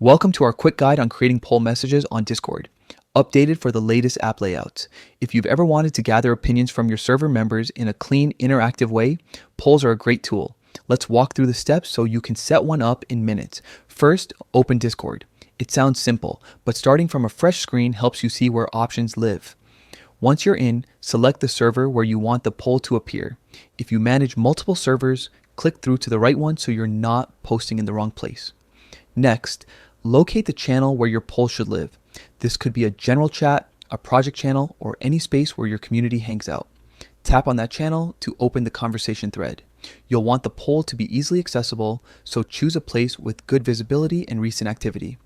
Welcome to our quick guide on creating poll messages on Discord, updated for the latest app layouts. If you've ever wanted to gather opinions from your server members in a clean, interactive way, polls are a great tool. Let's walk through the steps so you can set one up in minutes. First, open Discord. It sounds simple, but starting from a fresh screen helps you see where options live. Once you're in, select the server where you want the poll to appear. If you manage multiple servers, click through to the right one so you're not posting in the wrong place. Next, locate the channel where your poll should live. This could be a general chat, a project channel, or any space where your community hangs out. Tap on that channel to open the conversation thread. You'll want the poll to be easily accessible, so choose a place with good visibility and recent activity.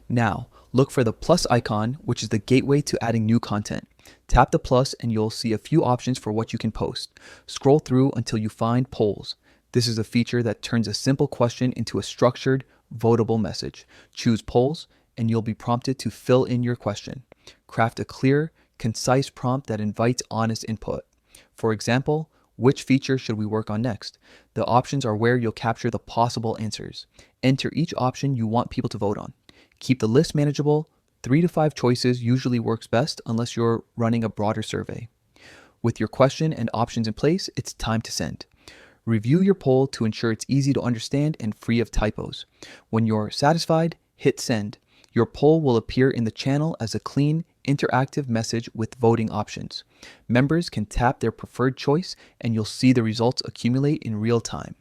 Now, look for the plus icon, which is the gateway to adding new content. Tap the plus and you'll see a few options for what you can post. Scroll through until you find polls. This is a feature that turns a simple question into a structured, votable message. Choose polls and you'll be prompted to fill in your question. Craft a clear, concise prompt that invites honest input. For example, which feature should we work on next? The options are where you'll capture the possible answers. Enter each option you want people to vote on. Keep the list manageable. 3 to 5 choices usually works best unless you're running a broader survey. With your question and options in place, it's time to send. Review your poll to ensure it's easy to understand and free of typos. When you're satisfied, hit send. Your poll will appear in the channel as a clean, interactive message with voting options. Members can tap their preferred choice and you'll see the results accumulate in real time.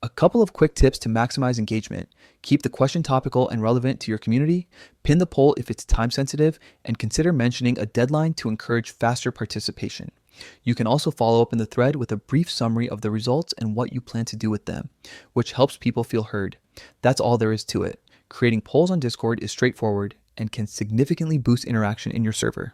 A couple of quick tips to maximize engagement. Keep the question topical and relevant to your community, pin the poll if it's time sensitive, and consider mentioning a deadline to encourage faster participation. You can also follow up in the thread with a brief summary of the results and what you plan to do with them, which helps people feel heard. That's all there is to it. Creating polls on Discord is straightforward and can significantly boost interaction in your server.